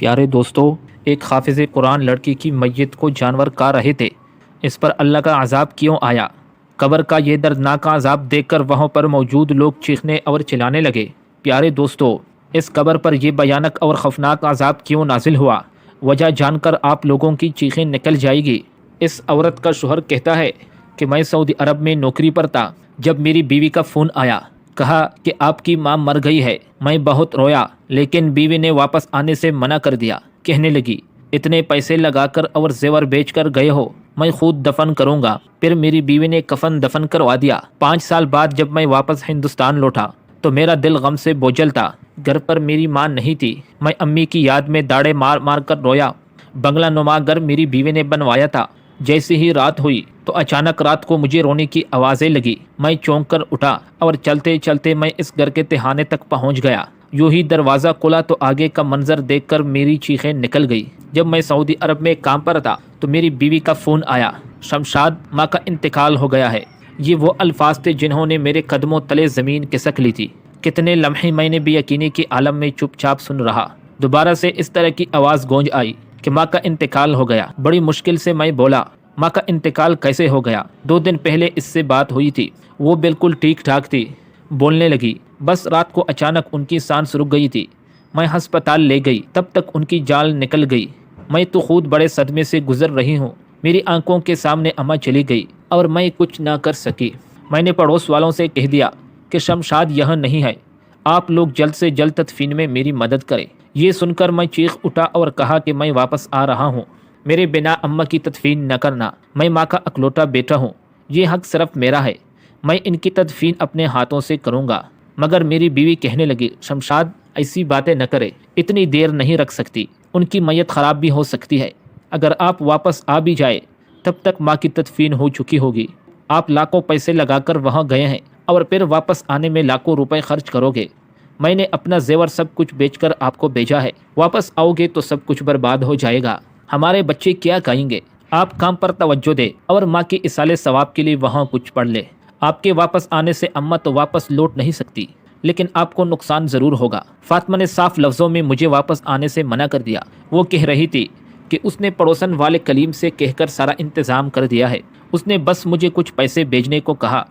پیارے دوستو، ایک حافظ قرآن لڑکی کی میت کو جانور کھا رہے تھے۔ اس پر اللہ کا عذاب کیوں آیا؟ قبر کا یہ دردناک عذاب دیکھ کر وہاں پر موجود لوگ چیخنے اور چلانے لگے۔ پیارے دوستو، اس قبر پر یہ بھیانک اور خوفناک عذاب کیوں نازل ہوا؟ وجہ جان کر آپ لوگوں کی چیخیں نکل جائے گی۔ اس عورت کا شوہر کہتا ہے کہ میں سعودی عرب میں نوکری پر تھا جب میری بیوی کا فون آیا، کہا کہ آپ کی ماں مر گئی ہے۔ میں بہت رویا، لیکن بیوی نے واپس آنے سے منع کر دیا۔ کہنے لگی، اتنے پیسے لگا کر اور زیور بیچ کر گئے ہو، میں خود دفن کروں گا۔ پھر میری بیوی نے کفن دفن کروا دیا۔ 5 سال بعد جب میں واپس ہندوستان لوٹا تو میرا دل غم سے بوجھل تھا۔ گھر پر میری ماں نہیں تھی۔ میں امی کی یاد میں داڑے مار مار کر رویا۔ بنگلہ نما گھر میری بیوی نے بنوایا تھا۔ جیسے ہی رات ہوئی تو اچانک رات کو مجھے رونے کی آوازیں لگی۔ میں چونک کر اٹھا اور چلتے چلتے میں اس گھر کے تہانے تک پہنچ گیا۔ یوں ہی دروازہ کھلا تو آگے کا منظر دیکھ کر میری چیخیں نکل گئی۔ جب میں سعودی عرب میں کام پر تھا تو میری بیوی کا فون آیا، شمشاد ماں کا انتقال ہو گیا ہے۔ یہ وہ الفاظ تھے جنہوں نے میرے قدموں تلے زمین کھسک لی تھی۔ کتنے لمحے میں نے بے یقینی کے عالم میں چپ چاپ سن رہا۔ دوبارہ سے اس طرح کی آواز گونج آئی کہ ماں کا انتقال ہو گیا۔ بڑی مشکل سے میں بولا، ماں کا انتقال کیسے ہو گیا؟ 2 دن پہلے اس سے بات ہوئی تھی، وہ بالکل ٹھیک ٹھاک تھی، بولنے لگی، بس رات کو اچانک ان کی سانس رک گئی تھی۔ میں ہسپتال لے گئی، تب تک ان کی جان نکل گئی۔ میں تو خود بڑے صدمے سے گزر رہی ہوں۔ میری آنکھوں کے سامنے اماں چلی گئی اور میں کچھ نہ کر سکی۔ میں نے پڑوس والوں سے کہہ دیا کہ شمشاد یہاں نہیں ہے، آپ لوگ جلد سے جلد تدفین میں میری مدد کریں۔ یہ سن کر میں چیخ اٹھا اور کہا کہ میں واپس آ رہا ہوں، میرے بنا اماں کی تدفین نہ کرنا۔ میں ماں کا اکلوتا بیٹا ہوں، یہ حق صرف میرا ہے، میں ان کی تدفین اپنے ہاتھوں سے کروں گا۔ مگر میری بیوی کہنے لگی، شمشاد ایسی باتیں نہ کرے، اتنی دیر نہیں رکھ سکتی، ان کی میت خراب بھی ہو سکتی ہے۔ اگر آپ واپس آ بھی جائے تب تک ماں کی تدفین ہو چکی ہوگی۔ آپ لاکھوں پیسے لگا کر وہاں گئے ہیں اور پھر واپس آنے میں لاکھوں روپے خرچ کرو گے۔ میں نے اپنا زیور سب کچھ بیچ کر آپ کو بھیجا ہے، واپس آؤ گے تو سب کچھ برباد ہو جائے گا۔ ہمارے بچے کیا کہیں گے؟ آپ کام پر توجہ دے اور ماں کے اصالے ثواب کے لیے وہاں کچھ پڑھ لے۔ آپ کے واپس آنے سے اماں تو واپس لوٹ نہیں سکتی، لیکن آپ کو نقصان ضرور ہوگا۔ فاطمہ نے صاف لفظوں میں مجھے واپس آنے سے منع کر دیا۔ وہ کہہ رہی تھی کہ اس نے پڑوسن والے کلیم سے کہہ کر سارا انتظام کر دیا ہے، اس نے بس مجھے کچھ پیسے بھیجنے کو کہا۔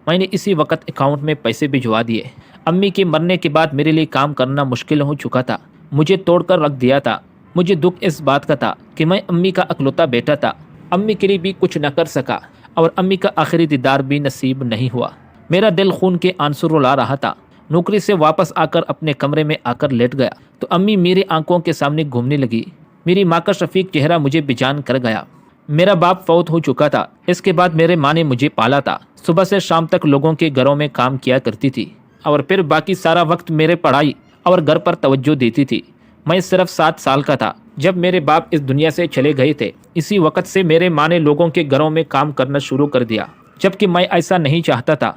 میں نے اسی وقت اکاؤنٹ میں پیسے بھجوا دیے۔ امی کے مرنے کے بعد میرے لیے کام کرنا مشکل ہو چکا تھا، مجھے توڑ کر رکھ دیا تھا۔ مجھے دکھ اس بات کا تھا کہ میں امی کا اکلوتا بیٹا تھا، امی کے لیے بھی کچھ نہ کر سکا اور امی کا آخری دیدار بھی نصیب نہیں ہوا۔ میرا دل خون کے آنسو رلا رہا تھا۔ نوکری سے واپس آ کر اپنے کمرے میں آ کر لیٹ گیا تو امی میری آنکھوں کے سامنے گھومنے لگی۔ میری ماں کا شفیق چہرہ مجھے بےجان کر گیا۔ میرا باپ فوت ہو چکا تھا، اس کے بعد میرے ماں نے مجھے پالا تھا۔ صبح سے شام تک لوگوں کے گھروں میں کام کیا کرتی تھی اور پھر باقی سارا وقت میرے پڑھائی اور گھر پر توجہ دیتی تھی۔ میں صرف 7 سال کا تھا جب میرے باپ اس دنیا سے چلے گئے تھے۔ اسی وقت سے میرے ماں نے لوگوں کے گھروں میں کام کرنا شروع کر دیا، جبکہ میں ایسا نہیں چاہتا تھا۔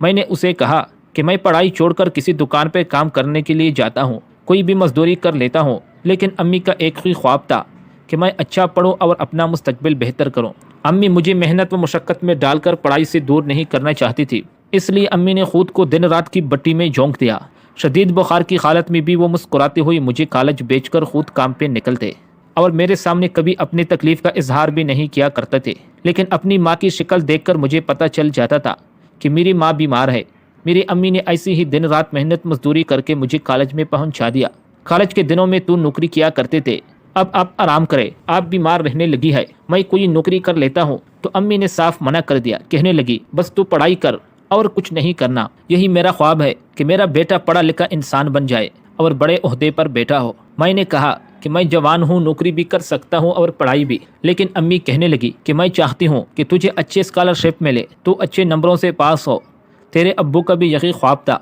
میں نے اسے کہا کہ میں پڑھائی چھوڑ کر کسی دکان پہ کام کرنے کے لیے جاتا ہوں، کوئی بھی مزدوری کر لیتا ہوں، لیکن امی کا ایک ہی خواب تھا کہ میں اچھا پڑھوں اور اپنا مستقبل بہتر کروں۔ امی مجھے محنت و مشقت میں ڈال کر پڑھائی سے دور نہیں کرنا چاہتی تھی، اس لیے امی نے خود کو دن رات کی بٹی میں جھونک دیا۔ شدید بخار کی حالت میں بھی وہ مسکراتے ہوئے مجھے کالج بیچ کر خود کام پہ نکلتے اور میرے سامنے کبھی اپنی تکلیف کا اظہار بھی نہیں کیا کرتے تھے۔ لیکن اپنی ماں کی شکل دیکھ کر مجھے پتہ چل جاتا تھا کہ میری ماں بیمار ہے۔ میری امی نے ایسی ہی دن رات محنت مزدوری کر کے مجھے کالج میں پہنچا دیا۔ کالج کے دنوں میں تو نوکری کیا کرتے تھے، اب آپ آرام کرے، آپ بیمار رہنے لگی ہے، میں کوئی نوکری کر لیتا ہوں۔ تو امی نے صاف منع کر دیا، کہنے لگی، بس تو پڑھائی کر اور کچھ نہیں کرنا، یہی میرا خواب ہے کہ میرا بیٹا پڑھا لکھا انسان بن جائے اور بڑے عہدے پر بیٹھا ہو۔ میں نے کہا کہ میں جوان ہوں، نوکری بھی کر سکتا ہوں اور پڑھائی بھی، لیکن امی کہنے لگی کہ میں چاہتی ہوں کہ تجھے اچھے اسکالرشپ ملے، تو اچھے نمبروں سے پاس ہو۔ تیرے ابو کا بھی یہی خواب تھا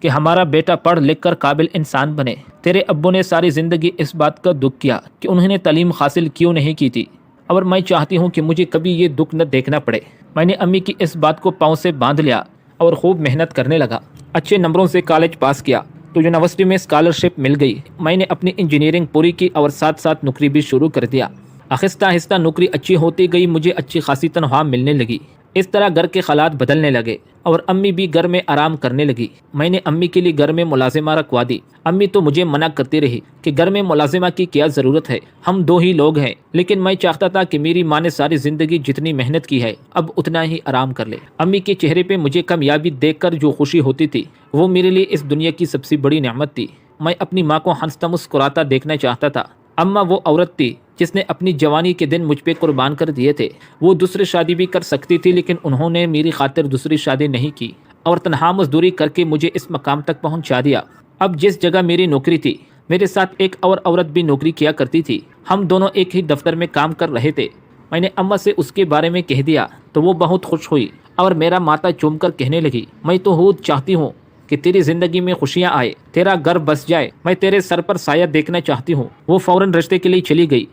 کہ ہمارا بیٹا پڑھ لکھ کر قابل انسان بنے۔ تیرے ابو نے ساری زندگی اس بات کا دکھ کیا کہ انہوں نے تعلیم حاصل کیوں نہیں کی تھی، اور میں چاہتی ہوں کہ مجھے کبھی یہ دکھ نہ دیکھنا پڑے۔ میں نے امی کی اس بات کو پاؤں سے باندھ لیا اور خوب محنت کرنے لگا۔ اچھے نمبروں سے کالج پاس کیا تو یونیورسٹی میں اسکالرشپ مل گئی۔ میں نے اپنی انجینئرنگ پوری کی اور ساتھ ساتھ نوکری بھی شروع کر دیا۔ آہستہ آہستہ نوکری اچھی ہوتی گئی، مجھے اچھی خاصی تنخواہ ملنے لگی۔ اس طرح گھر کے حالات بدلنے لگے اور امی بھی گھر میں آرام کرنے لگی۔ میں نے امی کے لیے گھر میں ملازمہ رکھوا دی۔ امی تو مجھے منع کرتی رہی کہ گھر میں ملازمہ کی کیا ضرورت ہے، ہم دو ہی لوگ ہیں، لیکن میں چاہتا تھا کہ میری ماں نے ساری زندگی جتنی محنت کی ہے اب اتنا ہی آرام کر لے۔ امی کے چہرے پہ مجھے کامیابی دیکھ کر جو خوشی ہوتی تھی وہ میرے لیے اس دنیا کی سب سے بڑی نعمت تھی۔ میں اپنی ماں کو ہنستا مسکراتا دیکھنا چاہتا تھا۔ اماں وہ عورت تھی جس نے اپنی جوانی کے دن مجھ پہ قربان کر دیے تھے۔ وہ دوسری شادی بھی کر سکتی تھی، لیکن انہوں نے میری خاطر دوسری شادی نہیں کی اور تنہا مزدوری کر کے مجھے اس مقام تک پہنچا دیا۔ اب جس جگہ میری نوکری تھی، میرے ساتھ ایک اور عورت بھی نوکری کیا کرتی تھی۔ ہم دونوں ایک ہی دفتر میں کام کر رہے تھے۔ میں نے اماں سے اس کے بارے میں کہہ دیا تو وہ بہت خوش ہوئی اور میرا ماتھا چوم کر کہنے لگی، میں تو خود چاہتی ہوں کہ تیری زندگی میں خوشیاں آئے، تیرا گھر بس جائے، میں تیرے سر پر سایہ دیکھنا چاہتی ہوں۔ وہ فوراً رشتے کے لیے چلی گئی۔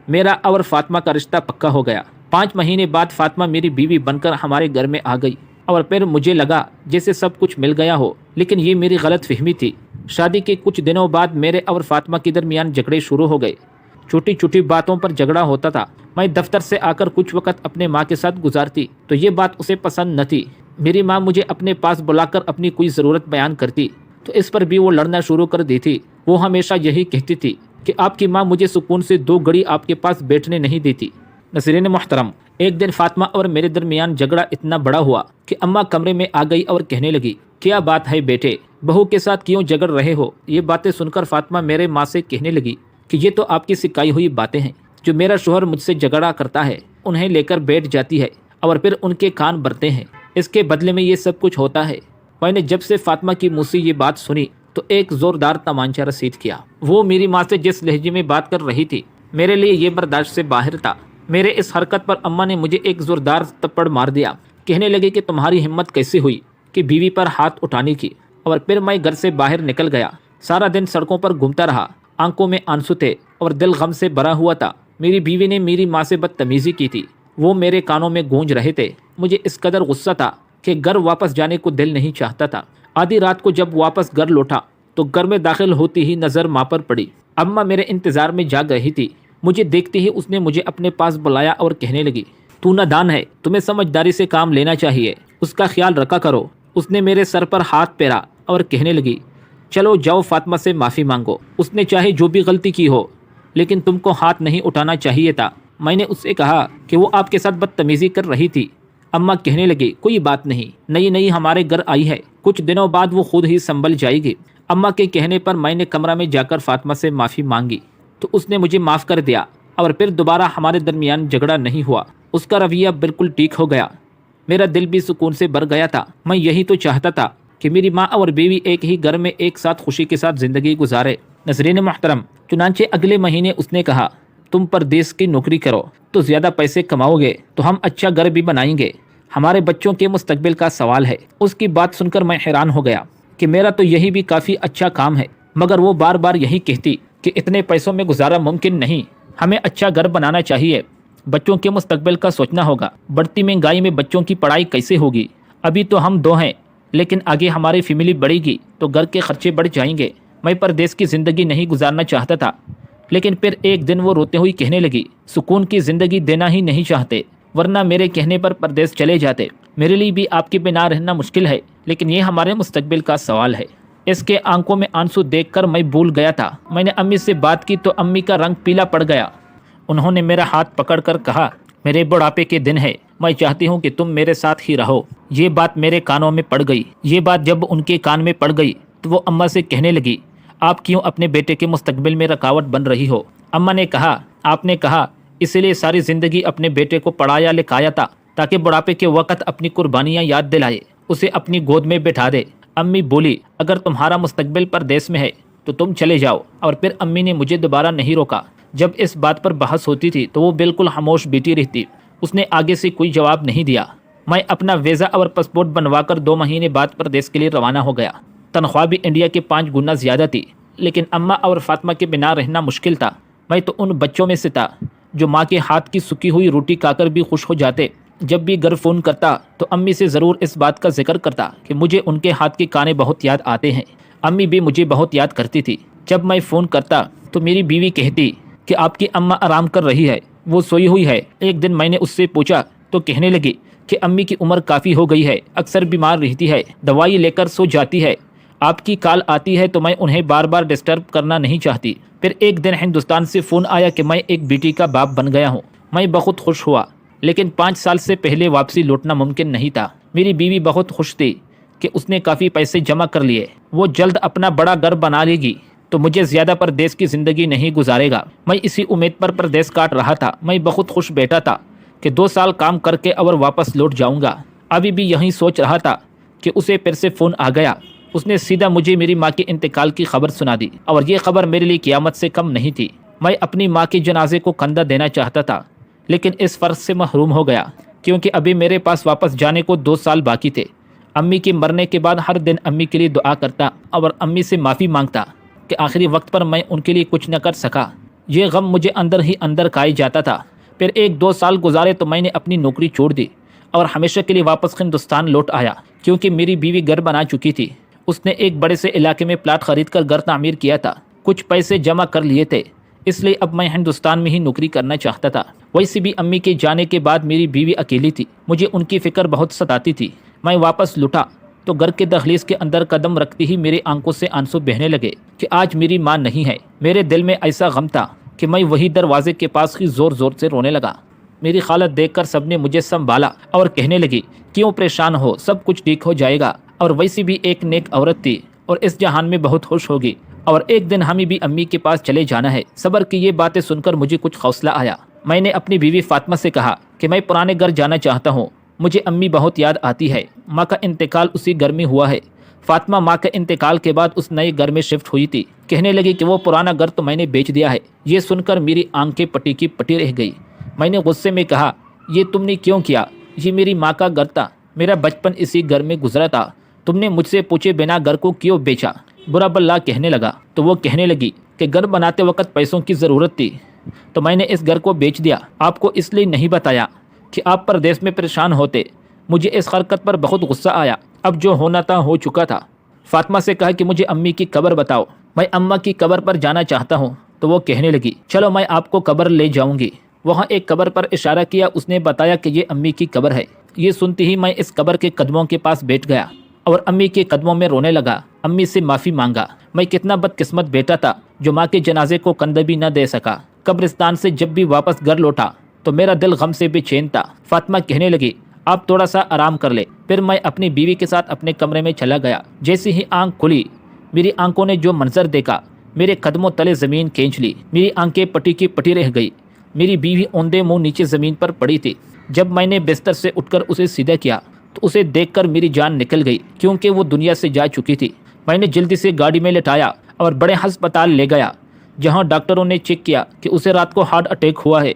میرا اور فاطمہ کا رشتہ پکا ہو گیا۔ 5 مہینے بعد فاطمہ میری بیوی بن کر ہمارے گھر میں آ گئی اور پھر مجھے لگا جیسے سب کچھ مل گیا ہو، لیکن یہ میری غلط فہمی تھی۔ شادی کے کچھ دنوں بعد میرے اور فاطمہ کے درمیان جھگڑے شروع ہو گئے۔ چھوٹی چھوٹی باتوں پر جھگڑا ہوتا تھا۔ میں دفتر سے آ کر کچھ وقت اپنے ماں کے ساتھ گزارتی تو یہ بات اسے پسند نہ تھی۔ میری ماں مجھے اپنے پاس بلا کر اپنی کوئی ضرورت بیان کرتی تو اس پر بھی وہ لڑنا شروع کر دی تھی۔ وہ ہمیشہ یہی کہتی تھی کہ آپ کی ماں مجھے سکون سے 2 گھڑی آپ کے پاس بیٹھنے نہیں دیتی۔ ناظرین محترم، ایک دن فاطمہ اور میرے درمیان جھگڑا اتنا بڑا ہوا کہ اماں کمرے میں آ گئی اور کہنے لگی، کیا بات ہے بیٹے، بہو کے ساتھ کیوں جھگڑ رہے ہو؟ یہ باتیں سن کر فاطمہ میرے ماں سے کہنے لگی کہ یہ تو آپ کی سکھائی ہوئی باتیں ہیں۔ جو میرا شوہر مجھ سے جھگڑا کرتا ہے انہیں لے کر بیٹھ جاتی ہے اور پھر ان کے کان بھرتے ہیں، اس کے بدلے میں یہ سب کچھ ہوتا ہے۔ میں نے جب سے فاطمہ کی منہ سے یہ بات سنی تو ایک زوردار تمانچہ رسید کیا۔ وہ میری ماں سے جس لہجے میں بات کر رہی تھی میرے لیے یہ برداشت سے باہر تھا۔ میرے اس حرکت پر اماں نے مجھے ایک زوردار تھپڑ مار دیا۔ کہنے لگے کہ تمہاری ہمت کیسے ہوئی کہ بیوی پر ہاتھ اٹھانے کی؟ اور پھر میں گھر سے باہر نکل گیا۔ سارا دن سڑکوں پر گھومتا رہا، آنکھوں میں آنسو تھے اور دل غم سے بھرا ہوا تھا۔ میری بیوی نے میری ماں سے بدتمیزی کی تھی، وہ میرے کانوں میں گونج رہے تھے۔ مجھے اس قدر غصہ تھا کہ گھر واپس جانے کو دل نہیں چاہتا تھا۔ آدھی رات کو جب واپس گھر لوٹا تو گھر میں داخل ہوتی ہی نظر ماں پر پڑی۔ اماں میرے انتظار میں جاگ رہی تھی۔ مجھے دیکھتے ہی اس نے مجھے اپنے پاس بلایا اور کہنے لگی، تو نادان ہے، تمہیں سمجھداری سے کام لینا چاہیے، اس کا خیال رکھا کرو۔ اس نے میرے سر پر ہاتھ پھیرا اور کہنے لگی، چلو جاؤ فاطمہ سے معافی مانگو، اس نے چاہے جو بھی غلطی کی ہو لیکن تم کو ہاتھ نہیں اٹھانا چاہیے تھا۔ میں نے اس سے کہا کہ وہ آپ کے ساتھ بدتمیزی کر رہی تھی۔ اماں کہنے لگی، کوئی بات نہیں، نئی ہمارے گھر آئی ہے، کچھ دنوں بعد وہ خود ہی سنبھل جائے گی۔ اماں کے کہنے پر میں نے کمرہ میں جا کر فاطمہ سے معافی مانگی تو اس نے مجھے معاف کر دیا اور پھر دوبارہ ہمارے درمیان جھگڑا نہیں ہوا۔ اس کا رویہ بالکل ٹھیک ہو گیا۔ میرا دل بھی سکون سے بھر گیا تھا۔ میں یہی تو چاہتا تھا کہ میری ماں اور بیوی ایک ہی گھر میں ایک ساتھ خوشی کے ساتھ زندگی گزارے۔ ناظرین محترم، چنانچہ اگلے مہینے اس نے کہا، تم پردیس کی نوکری کرو تو زیادہ پیسے کماؤ گے تو ہم اچھا گھر بھی بنائیں گے، ہمارے بچوں کے مستقبل کا سوال ہے۔ اس کی بات سن کر میں حیران ہو گیا کہ میرا تو یہی بھی کافی اچھا کام ہے، مگر وہ بار بار یہی کہتی کہ اتنے پیسوں میں گزارا ممکن نہیں، ہمیں اچھا گھر بنانا چاہیے، بچوں کے مستقبل کا سوچنا ہوگا، بڑھتی مہنگائی میں بچوں کی پڑھائی کیسے ہوگی؟ ابھی تو ہم 2 ہیں، لیکن آگے ہماری فیملی بڑھے گی تو گھر کے خرچے بڑھ جائیں گے۔ میں پردیس کی زندگی نہیں گزارنا چاہتا تھا، لیکن پھر ایک دن وہ روتے ہوئی کہنے لگی، سکون کی زندگی دینا ہی نہیں چاہتے، ورنہ میرے کہنے پر پردیس چلے جاتے۔ میرے لیے بھی آپ کے بنا رہنا مشکل ہے، لیکن یہ ہمارے مستقبل کا سوال ہے۔ اس کے آنکھوں میں آنسو دیکھ کر میں بھول گیا تھا۔ میں نے امی سے بات کی تو امی کا رنگ پیلا پڑ گیا۔ انہوں نے میرا ہاتھ پکڑ کر کہا، میرے بڑھاپے کے دن ہے، میں چاہتی ہوں کہ تم میرے ساتھ ہی رہو۔ یہ بات میرے کانوں میں پڑ گئی۔ یہ بات جب ان کے کان میں پڑ گئی تو وہ اماں سے کہنے لگی، آپ کیوں اپنے بیٹے کے مستقبل میں رکاوٹ بن رہی ہو؟ اماں نے کہا، آپ نے کہا اس لیے ساری زندگی اپنے بیٹے کو پڑھایا لکھایا تھا تاکہ بڑھاپے کے وقت اپنی قربانیاں یاد دلائے، اسے اپنی گود میں بٹھا دے۔ امی بولی، اگر تمہارا مستقبل پردیس میں ہے تو تم چلے جاؤ۔ اور پھر امی نے مجھے دوبارہ نہیں روکا۔ جب اس بات پر بحث ہوتی تھی تو وہ بالکل خاموش بیٹھی رہتی، اس نے آگے سے کوئی جواب نہیں دیا۔ میں اپنا ویزا اور پاسپورٹ بنوا کر 2 مہینے بعد پردیس کے لیے روانہ ہو گیا۔ تنخواہ بھی انڈیا کے 5 گنا زیادہ تھی، لیکن اماں اور فاطمہ کے بنا رہنا مشکل تھا۔ میں تو ان بچوں میں سے تھا جو ماں کے ہاتھ کی سکی ہوئی روٹی کھا کر بھی خوش ہو جاتے۔ جب بھی گھر فون کرتا تو امی سے ضرور اس بات کا ذکر کرتا کہ مجھے ان کے ہاتھ کے کھانے بہت یاد آتے ہیں۔ امی بھی مجھے بہت یاد کرتی تھی۔ جب میں فون کرتا تو میری بیوی کہتی کہ آپ کی اماں آرام کر رہی ہے، وہ سوئی ہوئی ہے۔ ایک دن میں نے اس سے پوچھا تو کہنے لگی کہ امی کی عمر کافی ہو گئی ہے، اکثر بیمار رہتی ہے، دوائی لے کر سو جاتی ہے، آپ کی کال آتی ہے تو میں انہیں بار بار ڈسٹرب کرنا نہیں چاہتی۔ پھر ایک دن ہندوستان سے فون آیا کہ میں ایک بیٹی کا باپ بن گیا ہوں۔ میں بہت خوش ہوا، لیکن 5 سال سے پہلے واپسی لوٹنا ممکن نہیں تھا۔ میری بیوی بہت خوش تھی کہ اس نے کافی پیسے جمع کر لیے، وہ جلد اپنا بڑا گھر بنا لے گی تو مجھے زیادہ پردیس کی زندگی نہیں گزارے گا۔ میں اسی امید پر پردیس کاٹ رہا تھا۔ میں بہت خوش بیٹھا تھا کہ 2 سال کام کر کے اور واپس لوٹ جاؤں گا۔ ابھی بھی یہی سوچ رہا تھا کہ اسے پھر سے فون آ گیا۔ اس نے سیدھا مجھے میری ماں کے انتقال کی خبر سنا دی، اور یہ خبر میرے لیے قیامت سے کم نہیں تھی۔ میں اپنی ماں کے جنازے کو کندھا دینا چاہتا تھا، لیکن اس فرض سے محروم ہو گیا کیونکہ ابھی میرے پاس واپس جانے کو 2 سال باقی تھے۔ امی کے مرنے کے بعد ہر دن امی کے لیے دعا کرتا اور امی سے معافی مانگتا کہ آخری وقت پر میں ان کے لیے کچھ نہ کر سکا۔ یہ غم مجھے اندر ہی اندر کھائی جاتا تھا۔ پھر 1-2 سال گزارے تو میں نے اپنی نوکری چھوڑ دی اور ہمیشہ کے لیے واپس ہندوستان لوٹ آیا، کیونکہ میری بیوی گھر بنا چکی تھی۔ اس نے ایک بڑے سے علاقے میں پلاٹ خرید کر گھر تعمیر کیا تھا، کچھ پیسے جمع کر لیے تھے، اس لیے اب میں ہندوستان میں ہی نوکری کرنا چاہتا تھا۔ ویسے بھی امی کے جانے کے بعد میری بیوی اکیلی تھی، مجھے ان کی فکر بہت ستاتی تھی۔ میں واپس لوٹا تو گھر کے دہلیز کے اندر قدم رکھتے ہی میری آنکھوں سے آنسو بہنے لگے کہ آج میری ماں نہیں ہے۔ میرے دل میں ایسا غم تھا کہ میں وہی دروازے کے پاس ہی زور زور سے رونے لگا۔ میری حالت دیکھ کر سب نے مجھے سنبھالا اور کہنے لگی، کیوں پریشان ہو، سب کچھ ٹھیک ہو جائے گا۔ اور ویسی بھی ایک نیک عورت تھی اور اس جہان میں بہت خوش ہوگی، اور ایک دن ہمیں بھی امی کے پاس چلے جانا ہے۔ صبر کی یہ باتیں سن کر مجھے کچھ حوصلہ آیا۔ میں نے اپنی بیوی فاطمہ سے کہا کہ میں پرانے گھر جانا چاہتا ہوں، مجھے امی بہت یاد آتی ہے، ماں کا انتقال اسی گھر میں ہوا ہے۔ فاطمہ ماں کے انتقال کے بعد اس نئے گھر میں شفٹ ہوئی تھی، کہنے لگی کہ وہ پرانا گھر تو میں نے بیچ دیا ہے۔ یہ سن کر میری آنکھیں پٹی کی پٹی رہ گئی۔ میں نے غصے میں کہا، یہ تم نے کیوں کیا؟ یہ میری ماں کا گھر تھا، میرا بچپن اسی گھر میں گزرا تھا، تم نے مجھ سے پوچھے بنا گھر کو کیوں بیچا؟ برا بلا کہنے لگا تو وہ کہنے لگی کہ گھر بناتے وقت پیسوں کی ضرورت تھی تو میں نے اس گھر کو بیچ دیا، آپ کو اس لیے نہیں بتایا کہ آپ پردیس میں پریشان ہوتے۔ مجھے اس حرکت پر بہت غصہ آیا، اب جو ہونا تھا ہو چکا تھا۔ فاطمہ سے کہا کہ مجھے امی کی قبر بتاؤ، میں اماں کی قبر پر جانا چاہتا ہوں۔ تو وہ کہنے لگی، چلو میں آپ کو قبر لے جاؤں گی۔ وہاں ایک قبر پر اشارہ کیا، اس نے بتایا کہ یہ امی کی قبر ہے۔ یہ سنتے ہی میں اس قبر کے قدموں کے پاس بیٹھ گیا اور امی کے قدموں میں رونے لگا، امی سے معافی مانگا۔ میں کتنا بدقسمت بیٹا تھا جو ماں کے جنازے کو کندھا بھی نہ دے سکا۔ قبرستان سے جب بھی واپس گھر لوٹا تو میرا دل غم سے بے چین تھا۔ فاطمہ کہنے لگی، آپ تھوڑا سا آرام کر لے۔ پھر میں اپنی بیوی کے ساتھ اپنے کمرے میں چلا گیا۔ جیسے ہی آنکھ کھلی، میری آنکھوں نے جو منظر دیکھا میرے قدموں تلے زمین کھینچ لی، میری آنکھیں پٹی کی پٹی رہ گئی۔ میری بیوی اوندے منہ نیچے زمین پر پڑی تھی۔ جب میں نے بستر سے اٹھ کر اسے سیدھا کیا تو اسے دیکھ کر میری جان نکل گئی، کیونکہ وہ دنیا سے جا چکی تھی۔ میں نے جلدی سے گاڑی میں لٹایا اور بڑے ہسپتال لے گیا، جہاں ڈاکٹروں نے چیک کیا کہ اسے رات کو ہارٹ اٹیک ہوا ہے،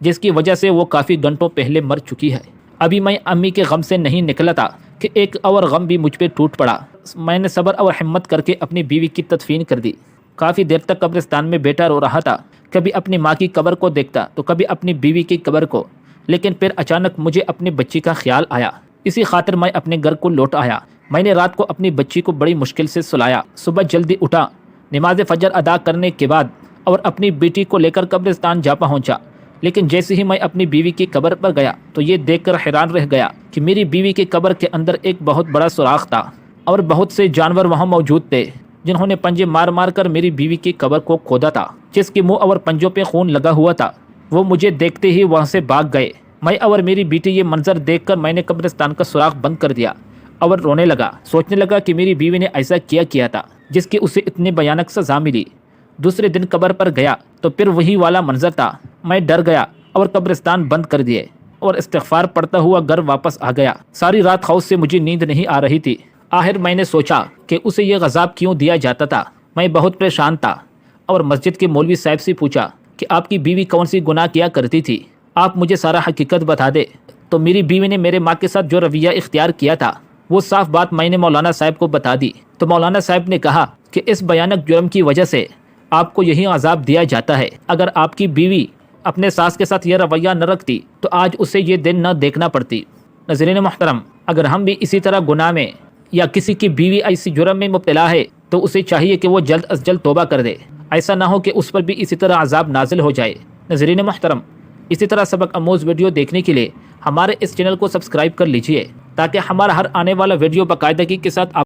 جس کی وجہ سے وہ کافی گھنٹوں پہلے مر چکی ہے۔ ابھی میں امی کے غم سے نہیں نکلا تھا کہ ایک اور غم بھی مجھ پہ ٹوٹ پڑا۔ میں نے صبر اور ہمت کر کے اپنی بیوی کی تدفین کر دی۔ کافی دیر تک قبرستان میں بیٹھا رو رہا تھا، کبھی اپنی ماں کی قبر کو دیکھتا تو کبھی اپنی بیوی کی قبر کو، لیکن پھر اچانک مجھے اپنے بچی کا خیال آیا۔ اسی خاطر میں اپنے گھر کو لوٹ آیا۔ میں نے رات کو اپنی بچی کو بڑی مشکل سے سلایا، صبح جلدی اٹھا، نماز فجر ادا کرنے کے بعد اور اپنی بیٹی کو لے کر قبرستان جا پہنچا۔ لیکن جیسے ہی میں اپنی بیوی کی قبر پر گیا تو یہ دیکھ کر حیران رہ گیا کہ میری بیوی کی قبر کے اندر ایک بہت بڑا سوراخ تھا اور بہت سے جانور وہاں موجود تھے، جنہوں نے پنجے مار مار کر میری بیوی کی قبر کو کھودا تھا، جس کے منہ اور پنجوں پہ خون لگا ہوا تھا۔ وہ مجھے دیکھتے ہی وہاں سے بھاگ گئے۔ میں اور میری بیٹی یہ منظر دیکھ کر میں نے قبرستان کا سوراخ بند کر دیا اور رونے لگا، سوچنے لگا کہ میری بیوی نے ایسا کیا تھا جس کی اسے اتنی بھیانک سزا ملی۔ دوسرے دن قبر پر گیا تو پھر وہی والا منظر تھا۔ میں ڈر گیا اور قبرستان بند کر دیے اور استغفار پڑھتا ہوا گھر واپس آ گیا۔ ساری رات خوف سے مجھے نیند نہیں آ رہی تھی۔ آخر میں نے سوچا کہ اسے یہ عذاب کیوں دیا جاتا تھا۔ میں بہت پریشان تھا اور مسجد کے مولوی صاحب سے پوچھا کہ آپ کی بیوی کون سی گناہ کیا کرتی تھی، آپ مجھے سارا حقیقت بتا دے۔ تو میری بیوی نے میرے ماں کے ساتھ جو رویہ اختیار کیا تھا وہ صاف بات میں نے مولانا صاحب کو بتا دی۔ تو مولانا صاحب نے کہا کہ اس بھیانک جرم کی وجہ سے آپ کو یہی عذاب دیا جاتا ہے۔ اگر آپ کی بیوی اپنے ساس کے ساتھ یہ رویہ نہ رکھتی تو آج اسے یہ دن نہ دیکھنا پڑتی۔ ناظرین محترم، اگر ہم بھی اسی طرح گناہ میں یا کسی کی بیوی ایسی جرم میں مبتلا ہے تو اسے چاہیے کہ وہ جلد از جلد توبہ کر دے، ایسا نہ ہو کہ اس پر بھی اسی طرح عذاب نازل ہو جائے۔ ناظرین محترم، اسی طرح سبق آموز ویڈیو دیکھنے کے لیے ہمارے اس چینل کو سبسکرائب کر لیجئے تاکہ ہمارا ہر آنے والا ویڈیو باقاعدگی کے ساتھ